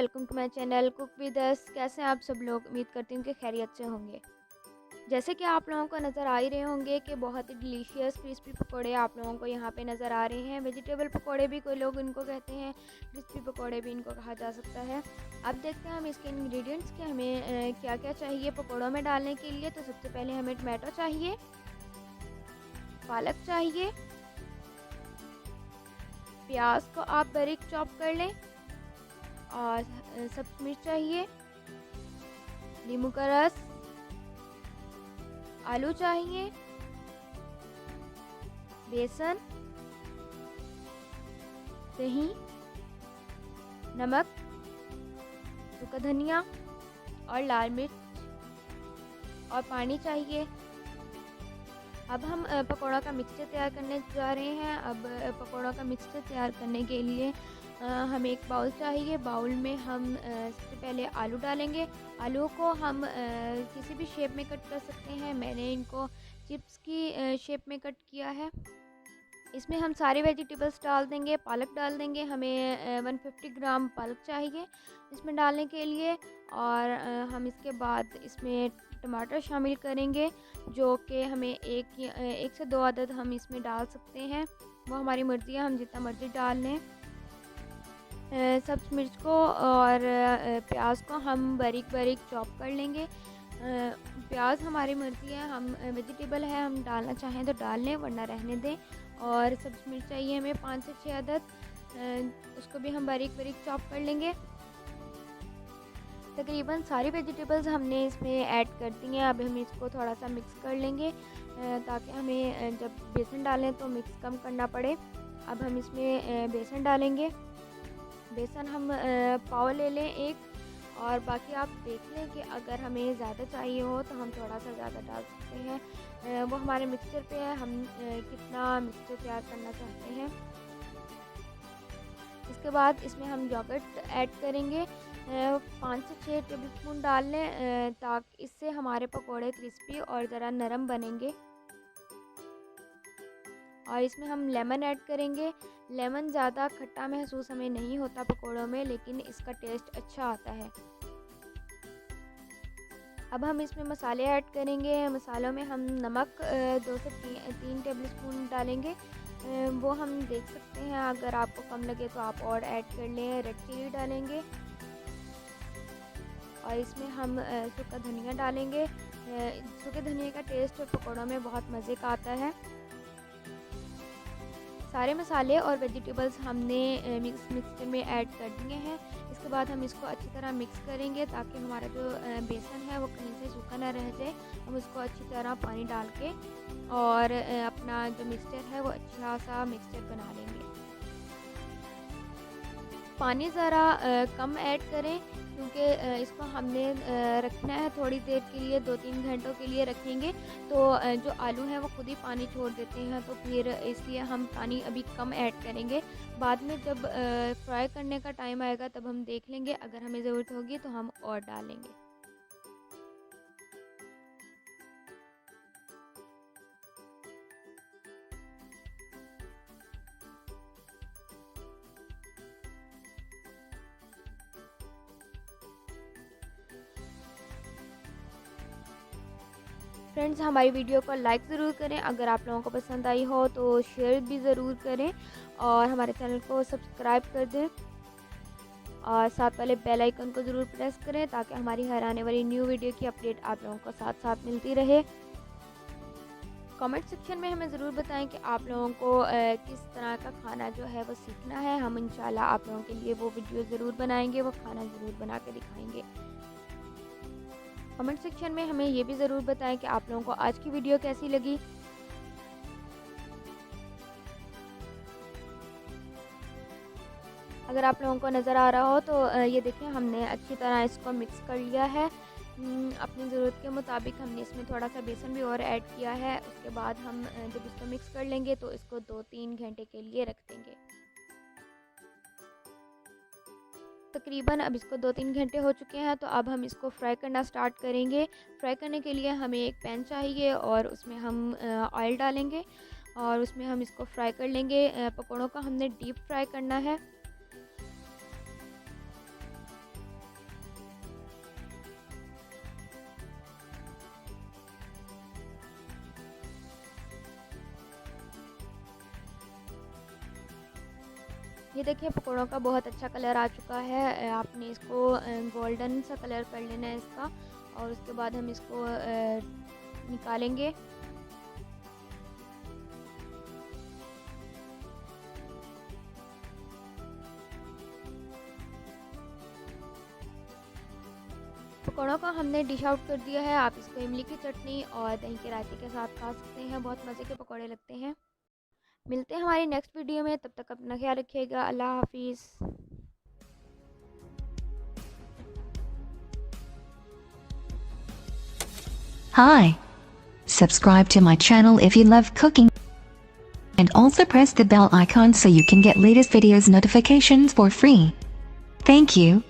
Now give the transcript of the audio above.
Welcome to my channel cook with us. कैसे हैं आप सब लोग? उम्मीद करती हूँ कि खैरियत से होंगे। जैसे कि आप लोगों को नज़र आ ही रहे होंगे कि बहुत ही डिलीशियस क्रिस्पी पकोड़े आप लोगों को यहाँ पे नज़र आ रहे हैं। वेजिटेबल पकोड़े भी कोई लोग इनको कहते हैं, क्रिस्पी पकोड़े भी इनको कहा जा सकता है। अब देखते हैं हम इसके इंग्रेडिएंट्स कि हमें क्या क्या चाहिए पकोड़ों में डालने के लिए। तो सबसे पहले हमें टमाटो चाहिए, पालक चाहिए, प्याज को आप बारीक चॉप कर लें, और सब्ज़ मिर्च चाहिए, नींबू का रस, आलू चाहिए, बेसन, दही, नमक, सूखा धनिया और लाल मिर्च और पानी चाहिए। अब हम पकौड़ा का मिक्सचर तैयार करने जा रहे हैं। अब पकौड़ा का मिक्सचर तैयार करने के लिए हमें एक बाउल चाहिए। बाउल में हम सबसे पहले आलू डालेंगे। आलू को हम किसी भी शेप में कट कर सकते हैं। मैंने इनको चिप्स की शेप में कट किया है। इसमें हम सारे वेजिटेबल्स डाल देंगे। पालक डाल देंगे। हमें 150 ग्राम पालक चाहिए इसमें डालने के लिए। और हम इसके बाद इसमें टमाटर शामिल करेंगे, जो कि हमें एक से दो अदद हम इसमें डाल सकते हैं। वो हमारी मर्ज़ी है, हम जितना मर्ज़ी डाल लें। सब्ज़ मिर्च को और प्याज को हम बारीक बारीक चॉप कर लेंगे। प्याज हमारी मर्ज़ी है, हम वेजिटेबल है, हम डालना चाहें तो डाल लें वरना रहने दें। और सब्ज़ मिर्च चाहिए हमें 5 से 6 अदद, उसको भी हम बारीक बारीक चॉप कर लेंगे। तकरीबन सारी वेजिटेबल्स हमने इसमें ऐड कर दी हैं। अब हम इसको थोड़ा सा मिक्स कर लेंगे ताकि हमें जब बेसन डालें तो मिक्स कम करना पड़े। अब हम इसमें बेसन डालेंगे। बेसन हम पाव ले लें एक, और बाकी आप देख लें कि अगर हमें ज़्यादा चाहिए हो तो हम थोड़ा सा ज़्यादा डाल सकते हैं। वो हमारे मिक्सचर पे है, हम कितना मिक्सचर तैयार करना चाहते हैं। इसके बाद इसमें हम योगर्ट ऐड करेंगे। 5 से 6 टेबलस्पून डाल लें ताकि इससे हमारे पकोड़े क्रिस्पी और ज़रा नरम बनेंगे। और इसमें हम लेमन ऐड करेंगे। लेमन ज़्यादा खट्टा महसूस हमें नहीं होता पकोड़ों में, लेकिन इसका टेस्ट अच्छा आता है। अब हम इसमें मसाले ऐड करेंगे। मसालों में हम नमक 2 से 3 टेबलस्पून डालेंगे। वो हम देख सकते हैं, अगर आपको कम लगे तो आप और ऐड कर लें। रेड चिली डालेंगे और इसमें हम सूखा धनिया डालेंगे। सूखे धनिया का टेस्ट पकौड़ों में बहुत मज़े का आता है। सारे मसाले और वेजिटेबल्स हमने मिक्सचर में ऐड कर दिए हैं। इसके बाद हम इसको अच्छी तरह मिक्स करेंगे ताकि हमारा जो बेसन है वो कहीं से सूखा ना रह जाए। हम उसको अच्छी तरह पानी डाल के और अपना जो मिक्सचर है वो अच्छा सा मिक्सचर बना लेंगे। पानी ज़रा कम ऐड करें क्योंकि इसको हमने रखना है थोड़ी देर के लिए, 2-3 घंटों के लिए रखेंगे। तो जो आलू हैं वो खुद ही पानी छोड़ देते हैं, तो फिर इसलिए हम पानी अभी कम ऐड करेंगे। बाद में जब फ्राई करने का टाइम आएगा तब हम देख लेंगे, अगर हमें ज़रूरत होगी तो हम और डालेंगे। फ्रेंड्स, हमारी वीडियो को लाइक ज़रूर करें। अगर आप लोगों को पसंद आई हो तो शेयर भी ज़रूर करें और हमारे चैनल को सब्सक्राइब कर दें और साथ वाले बेल आइकन को ज़रूर प्रेस करें ताकि हमारी हर आने वाली न्यू वीडियो की अपडेट आप लोगों को साथ साथ मिलती रहे। कमेंट सेक्शन में हमें ज़रूर बताएं कि आप लोगों को किस तरह का खाना जो है वो सीखना है। हम इंशाल्लाह आप लोगों के लिए वो वीडियो ज़रूर बनाएंगे, वो खाना ज़रूर बना के दिखाएंगे। कमेंट सेक्शन में हमें ये भी ज़रूर बताएं कि आप लोगों को आज की वीडियो कैसी लगी। अगर आप लोगों को नज़र आ रहा हो तो ये देखें, हमने अच्छी तरह इसको मिक्स कर लिया है। अपनी ज़रूरत के मुताबिक हमने इसमें थोड़ा सा बेसन भी और ऐड किया है। उसके बाद हम जब इसको मिक्स कर लेंगे तो इसको 2-3 घंटे के लिए रख देंगे। तकरीबन अब इसको 2-3 घंटे हो चुके हैं, तो अब हम इसको फ्राई करना स्टार्ट करेंगे। फ्राई करने के लिए हमें एक पैन चाहिए और उसमें हम ऑयल डालेंगे और उसमें हम इसको फ्राई कर लेंगे। पकौड़ों का हमने डीप फ्राई करना है। ये देखिए पकौड़ों का बहुत अच्छा कलर आ चुका है। आपने इसको गोल्डन सा कलर कर लेना है इसका, और उसके बाद हम इसको निकालेंगे। पकौड़ों का हमने डिश आउट कर दिया है। आप इसको इमली की चटनी और दही के रायते के साथ खा सकते हैं, बहुत मज़े के पकौड़े लगते हैं। मिलते हैं हमारी नेक्स्ट वीडियो में, तब तक अपना ख्याल रखिएगा। अल्लाह हाफिज़। Hi. Subscribe to my channel if you love cooking. And also press the bell icon so you can get latest videos notifications for free. Thank you.